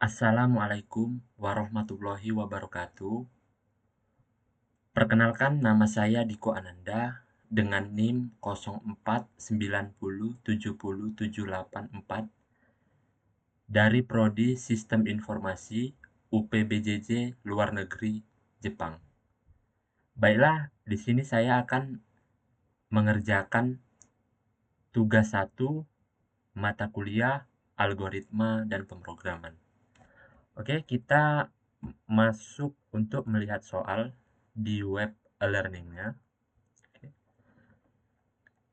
Assalamualaikum warahmatullahi wabarakatuh. Perkenalkan, nama saya Diko Ananda dengan NIM 0490707784 dari Prodi Sistem Informasi UPBJJ Luar Negeri Jepang. Baiklah, di sini saya akan mengerjakan tugas 1 mata kuliah algoritma dan pemrograman. Oke, kita masuk untuk melihat soal di web e-learning-nya.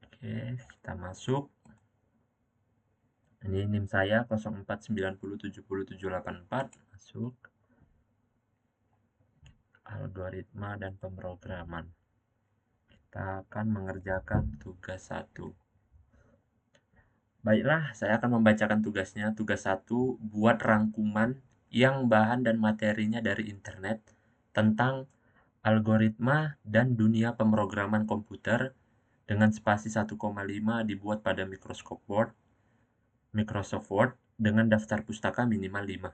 Oke, kita masuk. Ini NIM saya 0490707784. Masuk. Algoritma dan pemrograman. Kita akan mengerjakan tugas 1. Baiklah, saya akan membacakan tugasnya. Tugas 1, buat rangkuman yang bahan dan materinya dari internet tentang algoritma dan dunia pemrograman komputer dengan spasi 1,5 dibuat pada Microsoft Word dengan daftar pustaka minimal 5.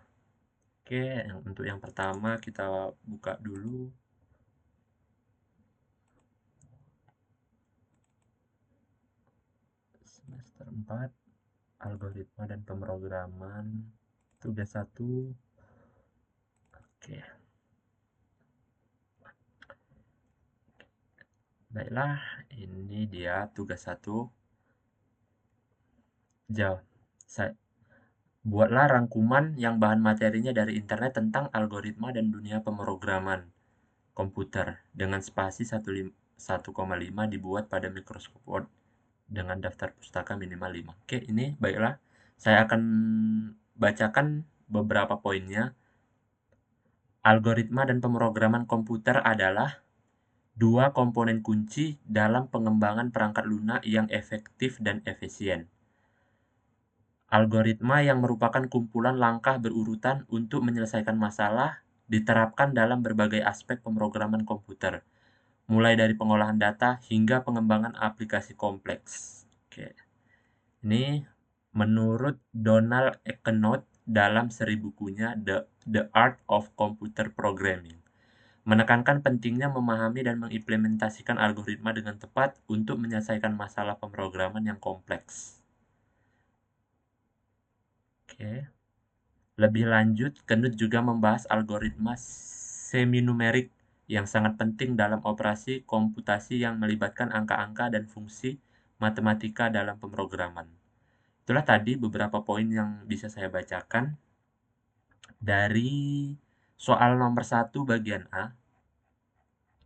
Oke, untuk yang pertama kita buka dulu. Semester 4, algoritma dan pemrograman, tugas 1. Oke. Baiklah, ini dia tugas 1. Buatlah rangkuman yang bahan materinya dari internet tentang algoritma dan dunia pemrograman komputer dengan spasi 1,5 dibuat pada Microsoft Word dengan daftar pustaka minimal 5. Oke, ini baiklah. Saya akan bacakan beberapa poinnya. Algoritma dan pemrograman komputer adalah dua komponen kunci dalam pengembangan perangkat lunak yang efektif dan efisien. Algoritma yang merupakan kumpulan langkah berurutan untuk menyelesaikan masalah diterapkan dalam berbagai aspek pemrograman komputer, mulai dari pengolahan data hingga pengembangan aplikasi kompleks. Oke. Ini menurut Donald Knuth dalam seri bukunya The Art of Computer Programming, menekankan pentingnya memahami dan mengimplementasikan algoritma dengan tepat untuk menyelesaikan masalah pemrograman yang kompleks. Oke. Lebih lanjut, Knuth juga membahas algoritma semi-numerik yang sangat penting dalam operasi komputasi yang melibatkan angka-angka dan fungsi matematika dalam pemrograman. Itulah tadi beberapa poin yang bisa saya bacakan. Dari soal nomor 1 bagian A,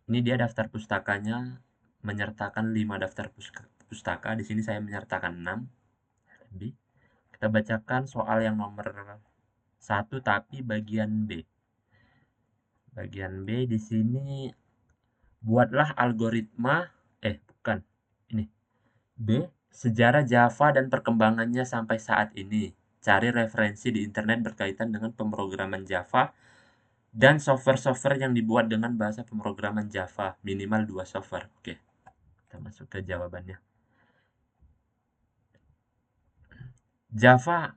ini dia daftar pustakanya menyertakan 5 daftar pustaka. Di sini saya menyertakan 6. Lebih. Kita bacakan soal yang nomor 1 tapi bagian B. Bagian B di sini buatlah algoritma bukan. Ini. B, sejarah Java dan perkembangannya sampai saat ini. Cari referensi di internet berkaitan dengan pemrograman Java dan software-software yang dibuat dengan bahasa pemrograman Java, minimal 2 software. Oke, kita masuk ke jawabannya. Java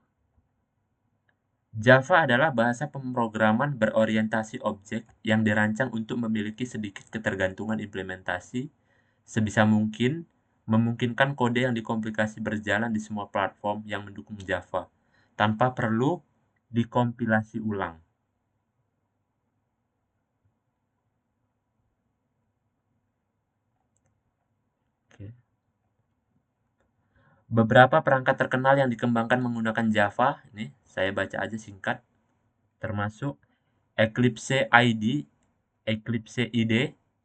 adalah bahasa pemrograman berorientasi objek yang dirancang untuk memiliki sedikit ketergantungan implementasi, sebisa mungkin memungkinkan kode yang dikompilasi berjalan di semua platform yang mendukung Java, tanpa perlu dikompilasi ulang. Oke. Beberapa perangkat terkenal yang dikembangkan menggunakan Java, ini saya baca aja singkat, termasuk Eclipse IDE,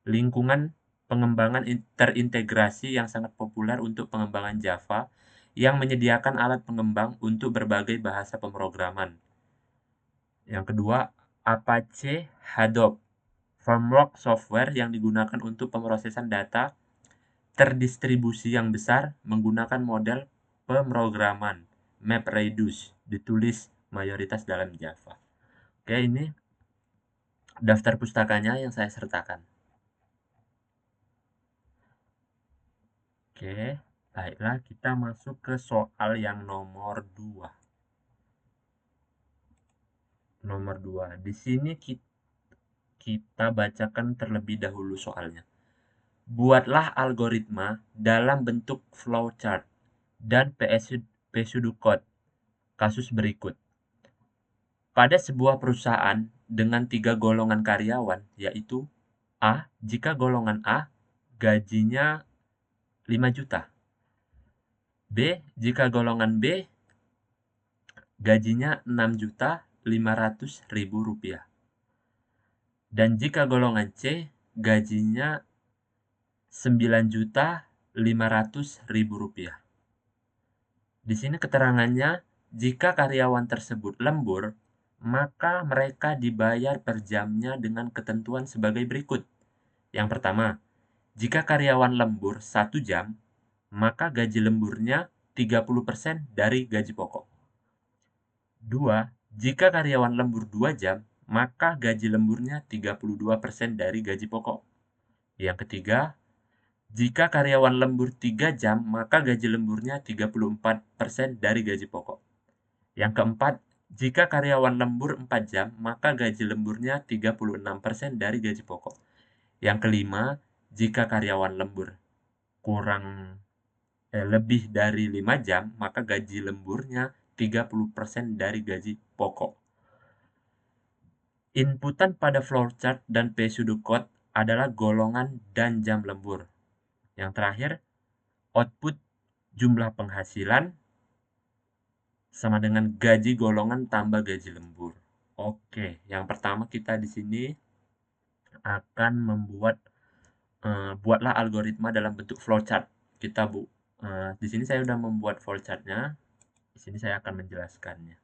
lingkungan pengembangan terintegrasi yang sangat populer untuk pengembangan Java, yang menyediakan alat pengembang untuk berbagai bahasa pemrograman. Yang kedua, Apache Hadoop, framework software yang digunakan untuk pemrosesan data terdistribusi yang besar menggunakan model pemrograman MapReduce, ditulis mayoritas dalam Java. Oke, ini daftar pustakanya yang saya sertakan. Oke, baiklah kita masuk ke soal yang nomor 2. Nomor 2. Di sini kita bacakan terlebih dahulu soalnya. Buatlah algoritma dalam bentuk flowchart dan pseudocode kasus berikut. Pada sebuah perusahaan dengan 3 golongan karyawan, yaitu A, jika golongan A gajinya 5 juta. B, jika golongan B gajinya 6.500.000 rupiah. Dan jika golongan C gajinya 9.500.000 rupiah. Di sini keterangannya, jika karyawan tersebut lembur, maka mereka dibayar per jamnya dengan ketentuan sebagai berikut. Yang pertama, jika karyawan lembur 1 jam, maka gaji lemburnya 30% dari gaji pokok. 2. Jika karyawan lembur 2 jam, maka gaji lemburnya 32% dari gaji pokok. Yang ketiga, jika karyawan lembur 3 jam, maka gaji lemburnya 34% dari gaji pokok. Yang keempat, jika karyawan lembur 4 jam, maka gaji lemburnya 36% dari gaji pokok. Yang kelima, jika karyawan lembur lebih dari 5 jam, maka gaji lemburnya 30% dari gaji pokok. Inputan pada flowchart dan pseudocode adalah golongan dan jam lembur. Yang terakhir, output jumlah penghasilan sama dengan gaji golongan tambah gaji lembur. Oke, yang pertama kita di sini akan buatlah algoritma dalam bentuk flowchart. Di sini saya sudah membuat flowchartnya. Di sini saya akan menjelaskannya.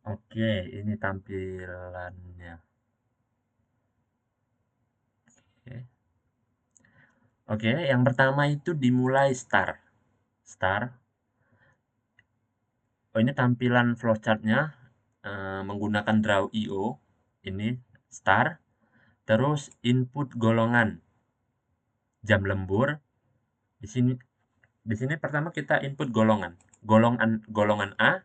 Oke, ini tampilannya. Oke, yang pertama itu dimulai start. Oh, ini tampilan flowchartnya menggunakan draw.io. Ini start. Terus input golongan jam lembur. Di sini pertama kita input golongan. Golongan A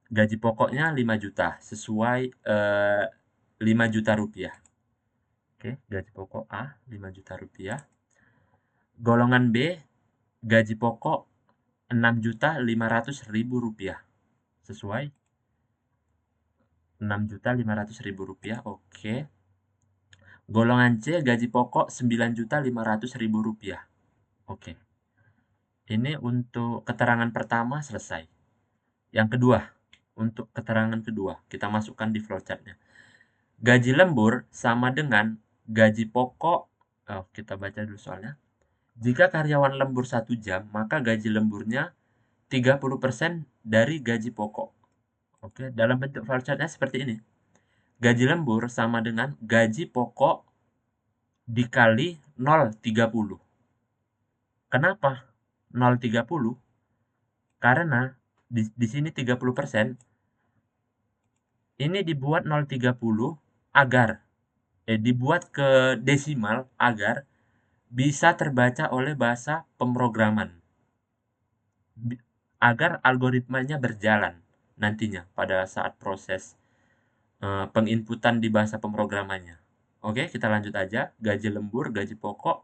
gaji pokoknya 5 juta sesuai 5 juta rupiah. Oke, gaji pokok A 5 juta rupiah. Golongan B gaji pokok 6.500.000 rupiah sesuai 6.500.000 rupiah. Oke. Golongan C gaji pokok 9.500.000 rupiah. Oke. Ini untuk keterangan pertama selesai. Yang kedua, untuk keterangan kedua, kita masukkan di flowchartnya. Gaji lembur sama dengan gaji pokok. Kita baca dulu soalnya. Jika karyawan lembur 1 jam, maka gaji lemburnya 30% dari gaji pokok. Oke, dalam bentuk flowchartnya seperti ini. Gaji lembur sama dengan gaji pokok dikali 0,30. Kenapa 0,30? Karena di sini 30%. Ini dibuat 0,30 agar dibuat ke desimal agar bisa terbaca oleh bahasa pemrograman. Agar algoritmanya berjalan nantinya pada saat proses penginputan di bahasa pemrogramannya. Oke, kita lanjut aja. Gaji lembur, gaji pokok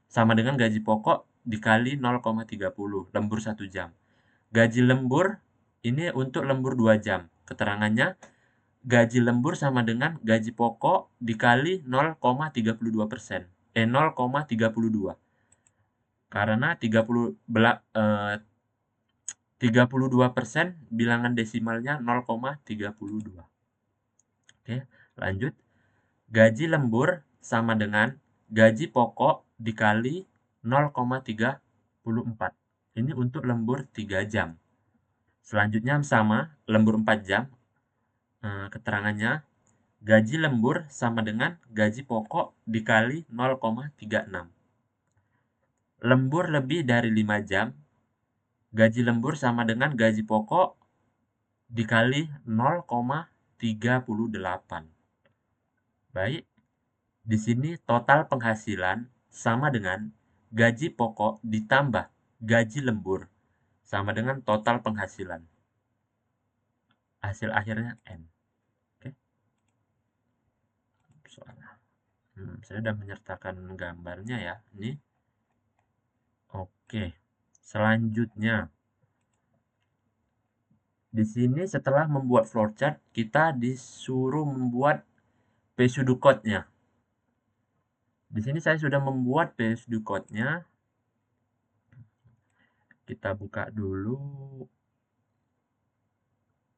sama dengan gaji pokok dikali 0,30. Lembur 1 jam. Gaji lembur ini untuk lembur 2 jam. Keterangannya, gaji lembur sama dengan gaji pokok dikali 0,32%. 0,32. Karena 32% bilangan desimalnya 0,32. Oke, lanjut. Gaji lembur sama dengan gaji pokok dikali 0,34. Ini untuk lembur 3 jam. Selanjutnya sama, lembur 4 jam. Keterangannya, gaji lembur sama dengan gaji pokok dikali 0,36. Lembur lebih dari 5 jam, gaji lembur sama dengan gaji pokok dikali 0,38. Baik, di sini total penghasilan sama dengan gaji pokok ditambah gaji lembur sama dengan total penghasilan. Hasil akhirnya N. Oke. Saya sudah menyertakan gambarnya ya. Ini. Oke. Selanjutnya, di sini setelah membuat flowchart, kita disuruh membuat pseudocode-nya. Di sini saya sudah membuat pseudocode-nya. Kita buka dulu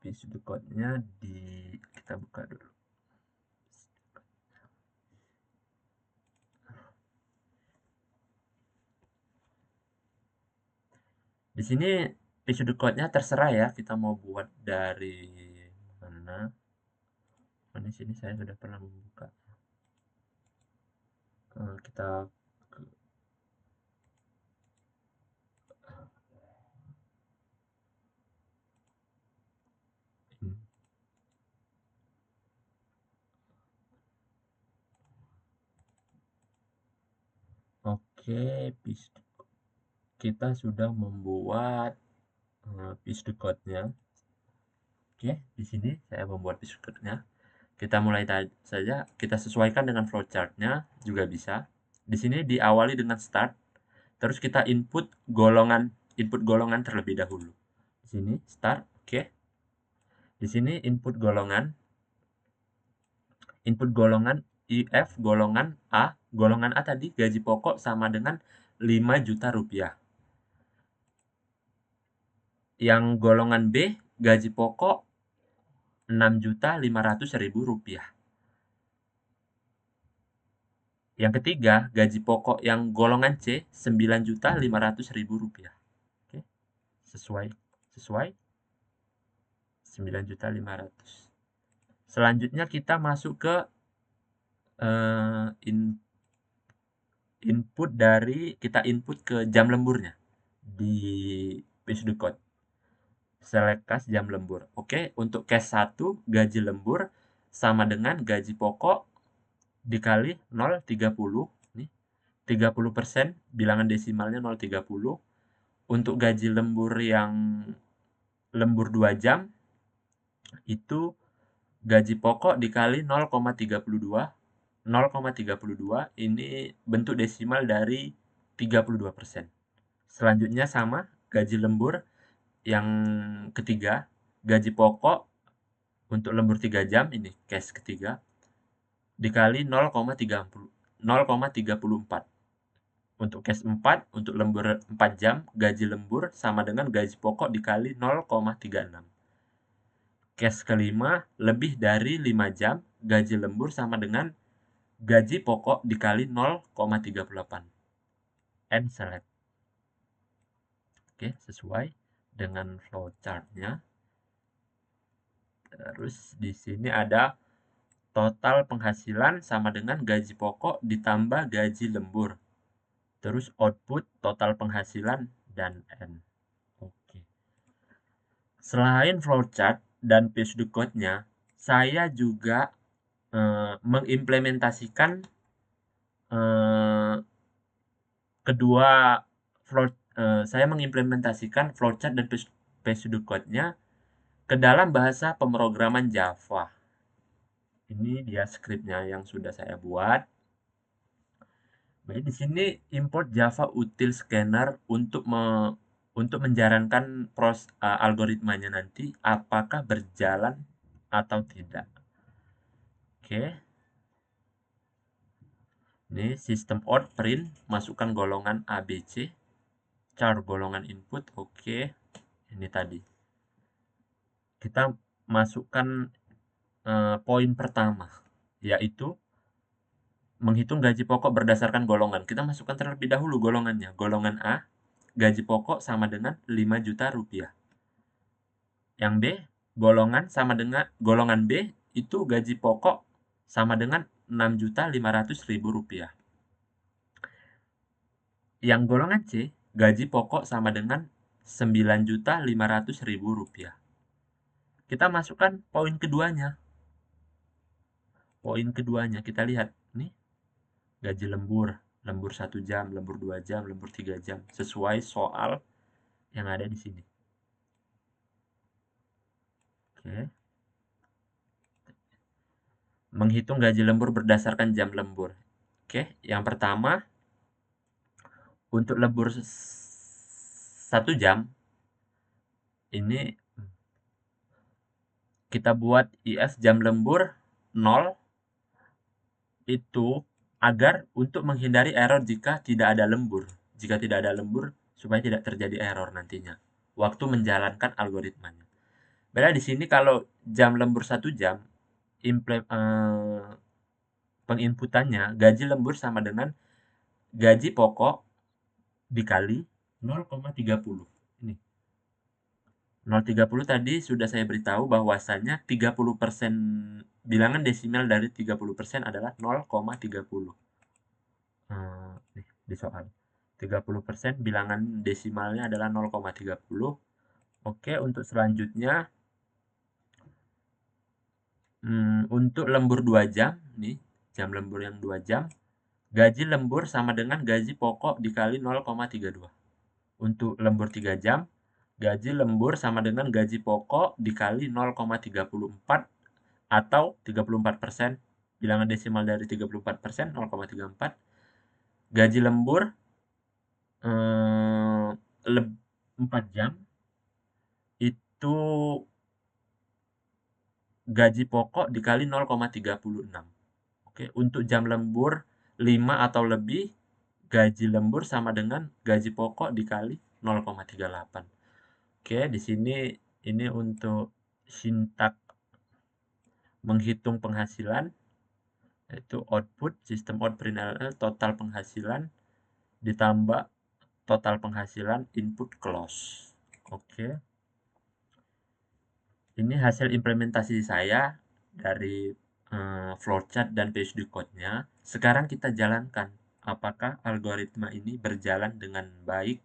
pseudocode-nya kita buka dulu. Di sini pseudocode-nya terserah ya, kita mau buat dari mana. Di sini saya sudah pernah membuka. Kita Oke, kita sudah membuat pseudocode-nya. Oke, di sini saya membuat pseudocode-nya. Kita mulai saja, kita sesuaikan dengan flowchart-nya juga bisa. Di sini diawali dengan start, terus kita input golongan terlebih dahulu. Di sini start, oke. Di sini input golongan IF golongan A tadi gaji pokok sama dengan 5 juta rupiah. Yang golongan B gaji pokok 6.500.000 rupiah. Yang ketiga, gaji pokok yang golongan C 9.500.000 rupiah. Oke. Sesuai 9.500. Selanjutnya kita masuk ke kita input ke jam lemburnya di pseudocode. Select cash jam lembur. Oke, untuk cash 1 gaji lembur sama dengan gaji pokok dikali 0,30. Nih, 30%, bilangan desimalnya 0,30. Untuk gaji lembur yang lembur 2 jam, itu gaji pokok dikali 0,32. 0,32 ini bentuk desimal dari 32%. Selanjutnya sama, gaji lembur yang ketiga, gaji pokok untuk lembur 3 jam, ini case ketiga, dikali 0,34. Untuk case 4, untuk lembur 4 jam, gaji lembur sama dengan gaji pokok dikali 0,36. Case kelima, lebih dari 5 jam, gaji lembur sama dengan gaji pokok dikali 0,38. And select. Oke, sesuai dengan flowchart-nya. Terus di sini ada total penghasilan sama dengan gaji pokok ditambah gaji lembur. Terus output total penghasilan dan N. Oke. Selain flowchart dan pseudocode-nya, saya juga mengimplementasikan saya mengimplementasikan flowchart dan pseudocode-nya ke dalam bahasa pemrograman Java. Ini dia skripnya yang sudah saya buat. Baik, di sini import Java util scanner untuk menjalankan algoritmanya nanti apakah berjalan atau tidak. Oke. Ini sistem out print, masukkan golongan ABC, char golongan input, oke. Ini tadi. Kita masukkan poin pertama, yaitu menghitung gaji pokok berdasarkan golongan. Kita masukkan terlebih dahulu golongannya. Golongan A, gaji pokok sama dengan 5 juta rupiah. Yang B, golongan B itu gaji pokok sama dengan 6.500.000 rupiah. Yang golongan C, gaji pokok sama dengan Rp9.500.000. Kita masukkan poin keduanya. Poin keduanya kita lihat nih, gaji lembur, lembur 1 jam, lembur 2 jam, lembur 3 jam, sesuai soal yang ada di sini. Oke. Menghitung gaji lembur berdasarkan jam lembur. Oke, yang pertama untuk lembur 1 jam ini kita buat IF jam lembur 0 itu agar untuk menghindari error jika tidak ada lembur. Jika tidak ada lembur, supaya tidak terjadi error nantinya waktu menjalankan algoritmanya. Beda di sini kalau jam lembur 1 jam, penginputannya gaji lembur sama dengan gaji pokok dikali 0,30. Ini 0,30 tadi sudah saya beritahu bahwasanya 30% bilangan desimal dari 30% adalah 0,30. Nih di soal. 30% bilangan desimalnya adalah 0,30. Oke, untuk selanjutnya untuk lembur 2 jam nih, jam lembur yang 2 jam, gaji lembur sama dengan gaji pokok dikali 0,32. Untuk lembur 3 jam, gaji lembur sama dengan gaji pokok dikali 0,34 atau 34%. Bilangan desimal dari 34%, 0,34. Gaji lembur 4 jam itu gaji pokok dikali 0,36. Oke, untuk jam lembur 5 atau lebih, gaji lembur sama dengan gaji pokok dikali 0,38. Oke, di sini ini untuk sintak menghitung penghasilan, yaitu output, sistem out print total penghasilan, ditambah total penghasilan input close. Oke. Ini hasil implementasi saya dari flowchart dan PSD code-nya. Sekarang kita jalankan apakah algoritma ini berjalan dengan baik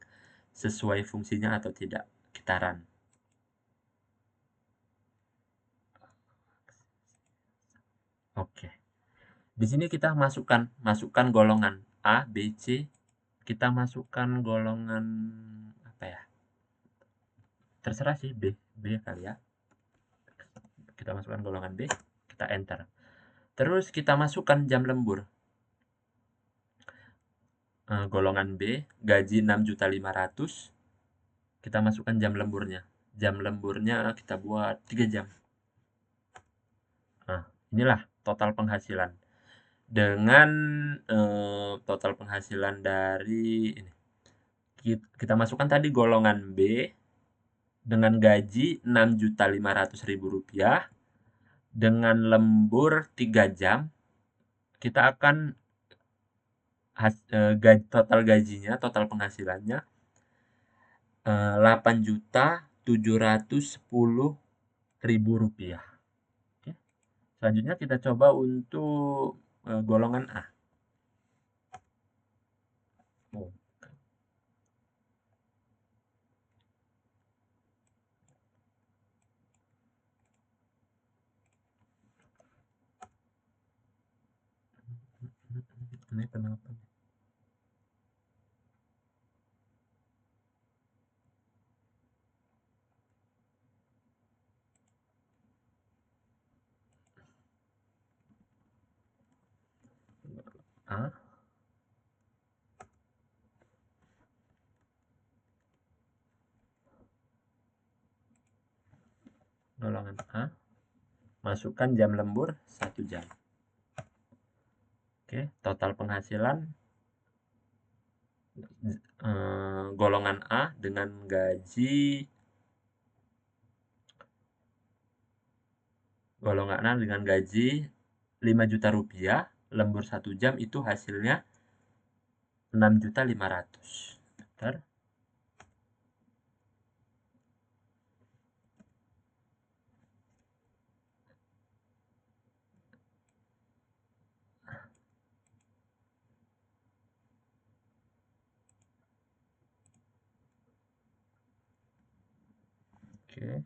sesuai fungsinya atau tidak. Kita run. Oke. Di sini kita masukkan golongan A, B, C. Kita masukkan golongan apa ya? Terserah sih B kali ya. Kita masukkan golongan B, kita enter. Terus kita masukkan jam lembur. Golongan B, gaji 6.500.000. Kita masukkan jam lemburnya. Jam lemburnya kita buat 3 jam. Nah, inilah total penghasilan. Dengan total penghasilan dari ini. Kita masukkan tadi golongan B dengan gaji Rp6.500.000 dengan lembur 3 jam. Kita akan total gajinya, total penghasilannya Rp8.710.000. Oke. Selanjutnya kita coba untuk golongan A. Ini kenapa? A. Golongan A. Masukkan jam lembur 1 jam. Oke, total penghasilan golongan A dengan gaji golongan A dengan gaji Rp5.000.000, lembur 1 jam itu hasilnya Rp6.500.000. Bentar. Oke.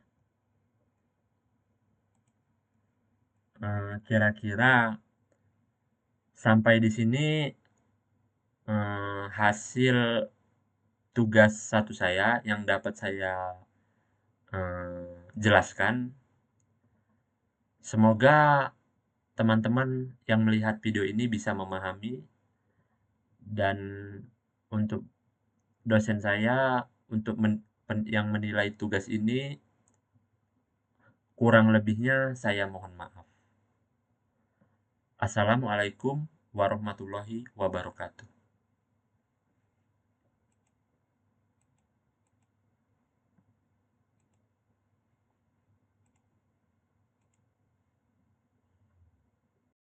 Kira-kira sampai di sini, hasil tugas satu saya yang dapat saya, jelaskan. Semoga teman-teman yang melihat video ini bisa memahami, dan untuk dosen saya untuk yang menilai tugas ini, kurang lebihnya saya mohon maaf. Assalamualaikum warahmatullahi wabarakatuh.